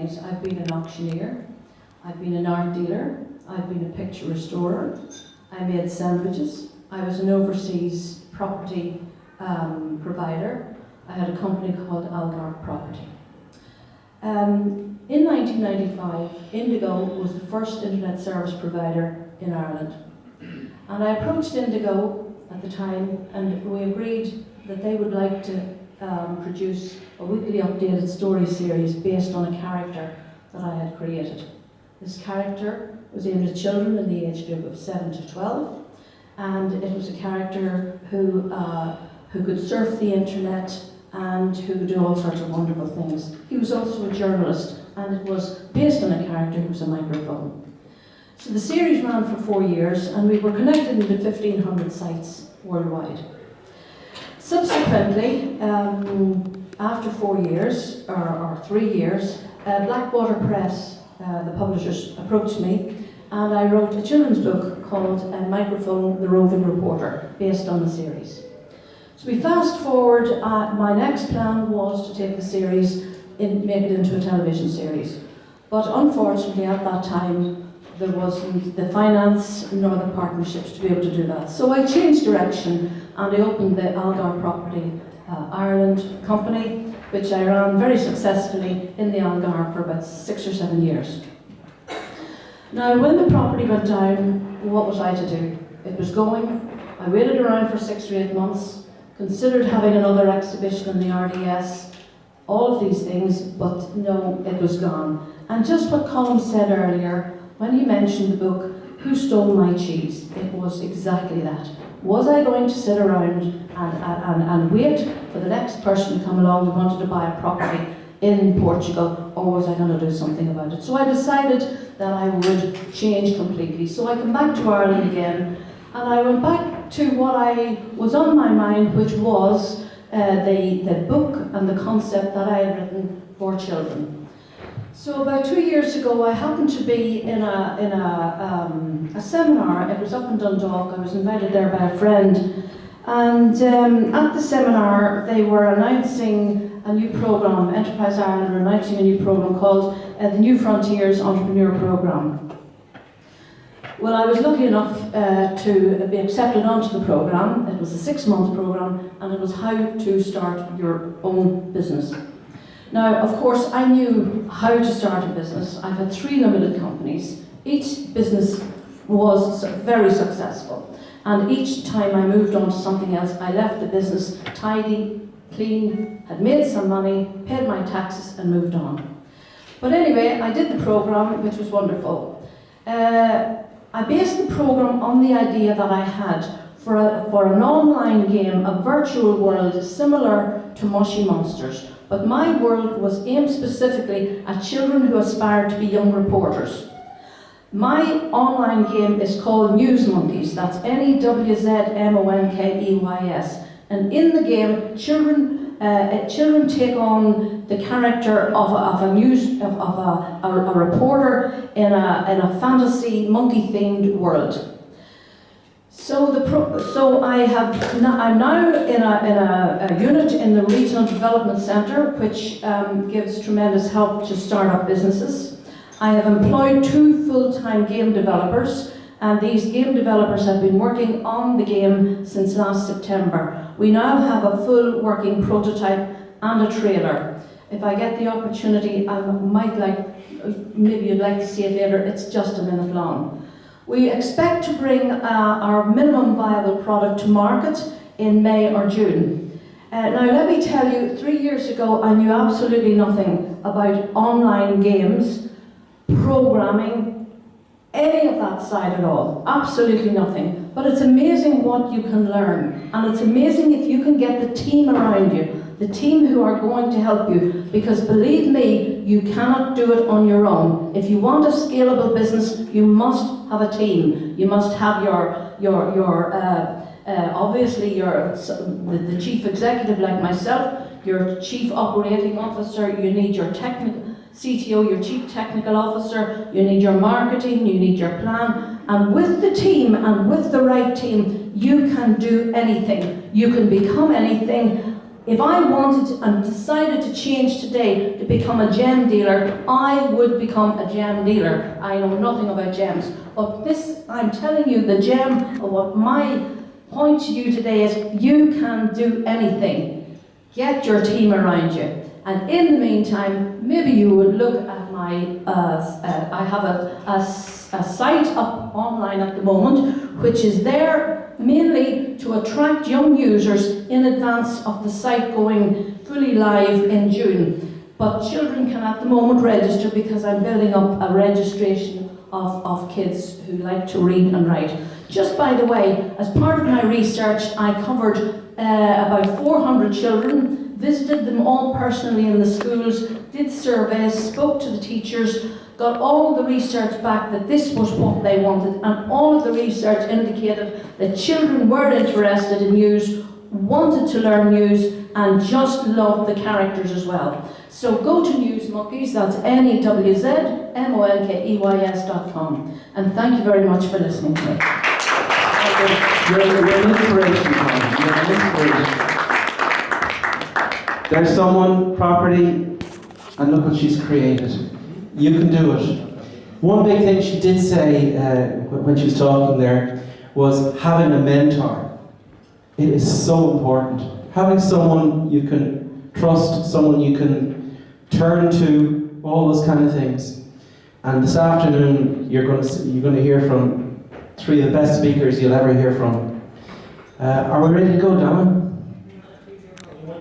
things. I've been an auctioneer, I've been an art dealer, I've been a picture restorer, I made sandwiches, I was an overseas property provider. I had a company called Algar Property. In 1995, Indigo was the first internet service provider in Ireland. And I approached Indigo at the time, and we agreed that they would like to produce a weekly updated story series based on a character that I had created. This character was aimed at children in the age group of 7 to 12, and it was a character who could surf the internet and who could do all sorts of wonderful things. He was also a journalist, and it was based on a character who was a microphone. So the series ran for 4 years, and we were connected into 1,500 sites worldwide. Subsequently, after 4 years, or 3 years, Blackwater Press, the publishers, approached me, and I wrote a children's book called Microphone, the Roving Reporter, based on the series. So we fast forward, my next plan was to take the series and make it into a television series. But unfortunately at that time, there wasn't the finance nor the partnerships to be able to do that. So I changed direction and I opened the Algar Property Ireland company, which I ran very successfully in the Algar for about 6 or 7 years. Now when the property went down, what was I to do? It was going. I waited around for 6 or 8 months, considered having another exhibition in the RDS, all of these things, but no, it was gone. And just what Colin said earlier, when he mentioned the book, Who Stole My Cheese? It was exactly that. Was I going to sit around and wait for the next person to come along who wanted to buy a property in Portugal, or was I going to do something about it? So I decided that I would change completely. So I came back to Ireland again, and I went back to what was on my mind, which was the book and the concept that I had written for children. So about 2 years ago, I happened to be in a seminar. It was up in Dundalk. I was invited there by a friend, and at the seminar they were announcing a new programme. Enterprise Ireland were announcing a new programme called the New Frontiers Entrepreneur Programme. Well, I was lucky enough to be accepted onto the programme. It was a 6-month programme, and it was how to start your own business. Now, of course, I knew how to start a business. I've had 3 limited companies. Each business was very successful. And each time I moved on to something else, I left the business tidy, clean, had made some money, paid my taxes, and moved on. But anyway, I did the programme, which was wonderful. I based the programme on the idea that I had for an online game, a virtual world similar to Moshi Monsters. But my world was aimed specifically at children who aspired to be young reporters. My online game is called News Monkeys. That's NEWZMONKEYS. And in the game, children take on the character of a reporter in a fantasy monkey-themed world. So I'm now in a unit in the Regional Development Centre, which gives tremendous help to start-up businesses. I have employed 2 full-time game developers, and these game developers have been working on the game since last September. We now have a full working prototype and a trailer. If I get the opportunity, maybe you'd like to see it later, it's just a minute long. We expect to bring our minimum viable product to market in May or June. Now let me tell you, 3 years ago I knew absolutely nothing about online games, programming, any of that side at all. Absolutely nothing. But it's amazing what you can learn, and it's amazing if you can get the team around you, the team who are going to help you, because believe me, you cannot do it on your own. If you want a scalable business, you must have a team. You must have obviously the chief executive like myself, your chief operating officer, you need your CTO, your chief technical officer, you need your marketing, you need your plan, and with the team and with the right team, you can do anything. You can become anything. If I wanted and decided to change today to become a gem dealer, I would become a gem dealer. I know nothing about gems. But this, I'm telling you, the gem of what my point to you today is, you can do anything. Get your team around you. And in the meantime, maybe you would look at my, I have a site up online at the moment, which is there mainly to attract young users in advance of the site going fully live in June. But children can at the moment register because I'm building up a registration of kids who like to read and write. Just by the way, as part of my research, I covered about 400 children, visited them all personally in the schools, did surveys, spoke to the teachers, got all the research back that this was what they wanted, and all of the research indicated that children were interested in news, wanted to learn news, and just loved the characters as well. So go to News Monkeys, that's NEWZMONKEYS.com. And thank you very much for listening to me. You're an inspiration, Colin. You're an inspiration. There's someone, property, and look what she's created. You can do it. One big thing she did say when she was talking there was having a mentor. It is so important. Having someone you can trust, someone you can turn to, all those kind of things. And this afternoon, you're going to hear from three of the best speakers you'll ever hear from. Are we ready to go, Donna?